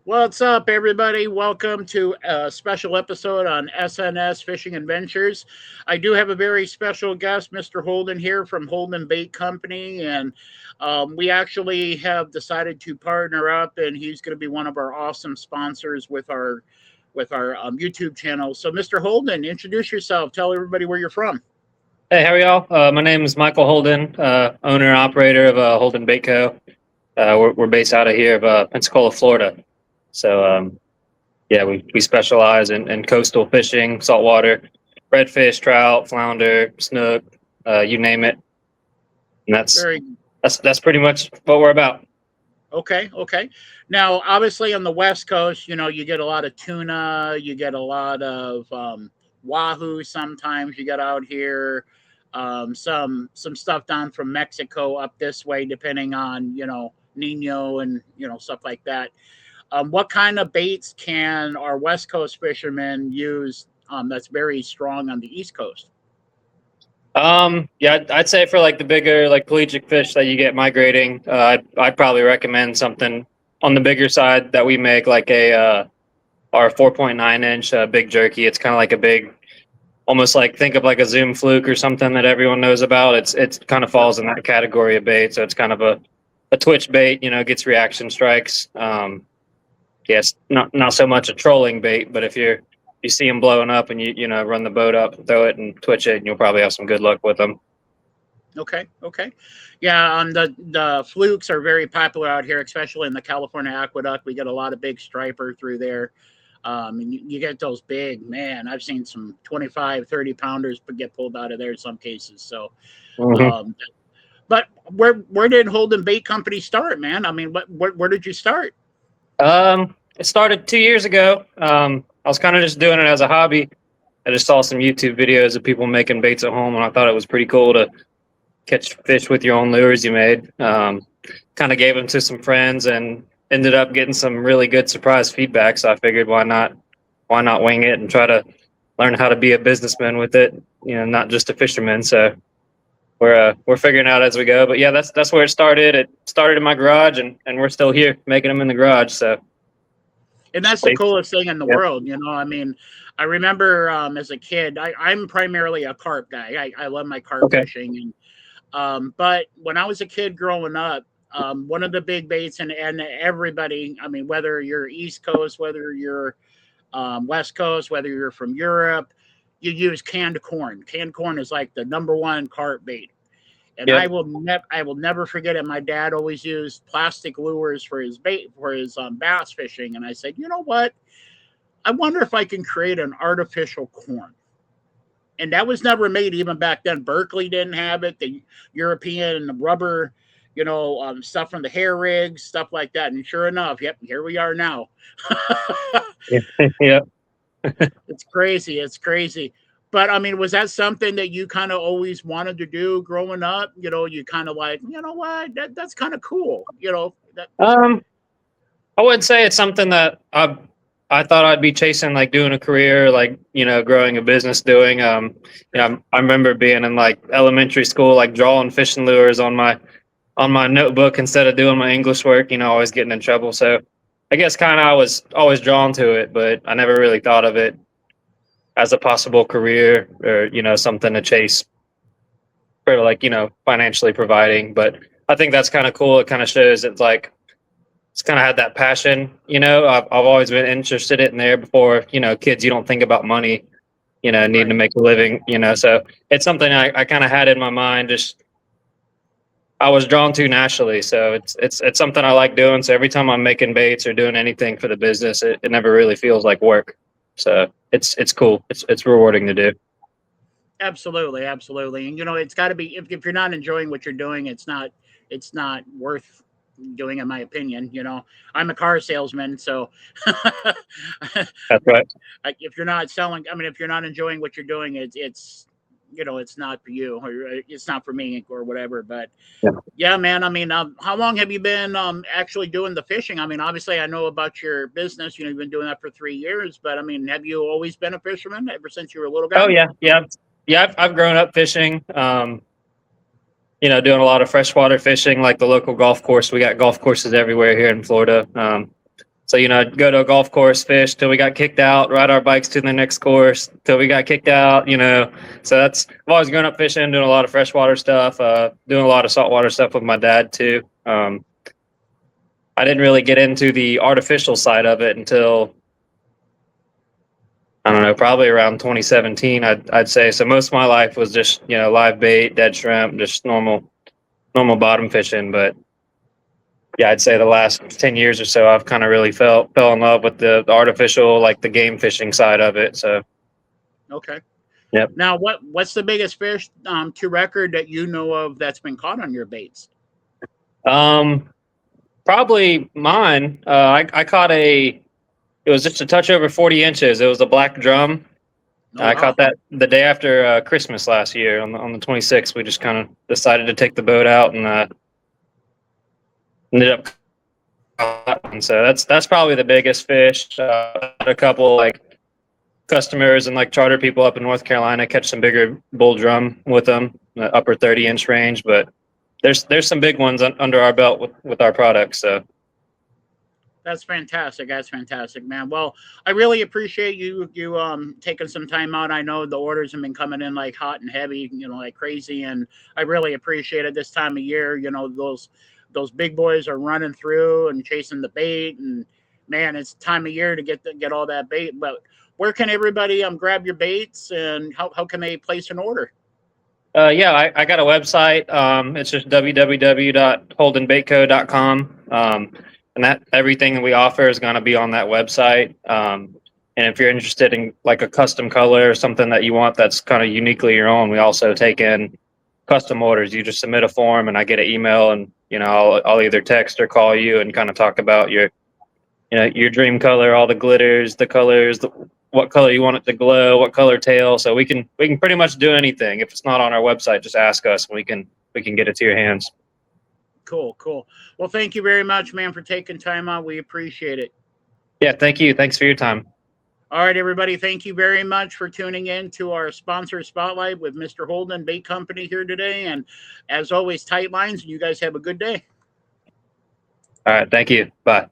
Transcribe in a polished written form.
What's up, everybody? Welcome to a special episode on SNS Fishing Adventures. I do have a very special guest, Mr. Holden, here from Holden Bait Company, and we actually have decided to partner up, and he's going to be one of our awesome sponsors with our YouTube channel. So, Mr. Holden, introduce yourself. Tell everybody where you're from. Hey, how are y'all? My name is Michael Holden, owner and operator of Holden Bait Co. We're based out of here of Pensacola, Florida. So, yeah, we specialize in coastal fishing, saltwater, redfish, trout, flounder, snook, you name it. And Very that's pretty much what we're about. okay. Now, obviously, on the West Coast, you get a lot of tuna, you get a lot of wahoo. Sometimes you get out here, some stuff down from Mexico up this way, depending on Nino and stuff like that. What kind of baits can our West Coast fishermen use that's very strong on the East Coast? Yeah, I'd say for like the bigger like pelagic fish that you get migrating, I'd probably recommend something on the bigger side that we make, like our 4.9 inch big jerky. It's kind of like a big, almost like think of like a Zoom fluke or something that everyone knows about. It's kind of falls in that category of bait. So it's kind of a twitch bait, gets reaction strikes. Yes, not so much a trolling bait, but if you see them blowing up and you run the boat up, throw it and twitch it, and you'll probably have some good luck with them. Okay. Yeah, the flukes are very popular out here, especially in the California aqueduct. We get a lot of big striper through there. And you get those big, man. I've seen some 25, 30 pounders get pulled out of there in some cases. So, Mm-hmm. but where did Holden Bait Company start, man? I mean, where did you start? It started 2 years ago. I was kind of just doing it as a hobby. I just saw some YouTube videos of people making baits at home, and I thought it was pretty cool to catch fish with your own lures you made. Kind of gave them to some friends and ended up getting some really good surprise feedback. So I figured, why not wing it and try to learn how to be a businessman with it, not just a fisherman. So we're figuring out as we go. But yeah, that's where it started. It started in my garage, and we're still here making them in the garage. So. And that's the coolest thing in the Yeah. world, I mean, I remember as a kid, I'm primarily a carp guy. I love my carp Okay. fishing, and but when I was a kid growing up, one of the big baits, and everybody, I mean, whether you're East Coast, whether you're West Coast, whether you're from Europe, you use canned corn. Canned corn is like the number one carp bait. And Yeah. I will never forget it. My dad always used plastic lures for his bait for his bass fishing, and I said, you know what? I wonder if I can create an artificial corn. And that was never made even back then. Berkeley didn't have it. The European and the rubber, stuff from the hair rigs, stuff like that. And sure enough, yep, here we are now. Yeah. It's crazy. It's crazy. But I mean, was that something that you kind of always wanted to do growing up? You kind of like, you know what, that's kind of cool. I wouldn't say it's something that I thought I'd be chasing, like doing a career, like growing a business doing. I remember being in like elementary school, like drawing fishing lures on my notebook instead of doing my English work. Always getting in trouble. So I guess kind of I was always drawn to it, but I never really thought of it as a possible career or something to chase for, like financially providing. But I think that's kind of cool. It kind of shows it's kind of had that passion. I've always been interested in there before. Kids, you don't think about money, needing Right. to make a living. So it's something I kind of had in my mind. Just I was drawn to naturally. So it's something I like doing. So every time I'm making baits or doing anything for the business, it never really feels like work. So it's cool. It's rewarding to do. Absolutely. And it's got to be, if you're not enjoying what you're doing, it's not worth doing, in my opinion. I'm a car salesman, so That's right. if you're not selling, I mean, if you're not enjoying what you're doing, it's not for you, or it's not for me, or whatever. But Yeah. yeah, man, I mean, how long have you been actually doing the fishing? I mean, obviously I know about your business, you've been doing that for 3 years, but I mean, have you always been a fisherman ever since you were a little guy? Oh yeah. I've grown up fishing. Doing a lot of freshwater fishing, like the local golf course. We got golf courses everywhere here in Florida. So, I'd go to a golf course, fish till we got kicked out, ride our bikes to the next course till we got kicked out, So I've always grown up fishing, doing a lot of freshwater stuff, doing a lot of saltwater stuff with my dad too. I didn't really get into the artificial side of it until, I don't know, probably around 2017, I'd say. So most of my life was just, live bait, dead shrimp, just normal bottom fishing. But yeah, I'd say the last 10 years or so, I've kind of really fell in love with the artificial, like the game fishing side of it. So, Okay. yep. Now, what's the biggest fish to record that you know of that's been caught on your baits? Probably mine. I caught it was just a touch over 40 inches. It was a black drum. Oh, I wow. caught that the day after Christmas last year on the 26th. We just kind of decided to take the boat out and ended up caught one. So that's probably the biggest fish. A couple like customers and like charter people up in North Carolina catch some bigger bull drum with them, the upper 30-inch range. But there's some big ones under our belt with our products. So. That's fantastic. That's fantastic, man. Well, I really appreciate you taking some time out. I know the orders have been coming in like hot and heavy, like crazy, and I really appreciate it this time of year. Those big boys are running through and chasing the bait, and man, it's time of year to get all that bait. But where can everybody grab your baits, and how can they place an order? Yeah, I got a website. It's just www.holdenbaitco.com. And that everything that we offer is going to be on that website. And if you're interested in like a custom color or something that you want that's kind of uniquely your own, we also take in custom orders. You just submit a form, and I get an email, and I'll either text or call you and kind of talk about your dream color, all the glitters, the colors, what color you want it to glow, what color tail. So we can pretty much do anything. If it's not on our website, just ask us, and we can get it to your hands. Cool. Well, thank you very much, man, for taking time out. We appreciate it. Yeah, thank you. Thanks for your time. All right, everybody. Thank you very much for tuning in to our sponsor spotlight with Mr. Holden Bait Company here today. And as always, tight lines. You guys have a good day. All right. Thank you. Bye.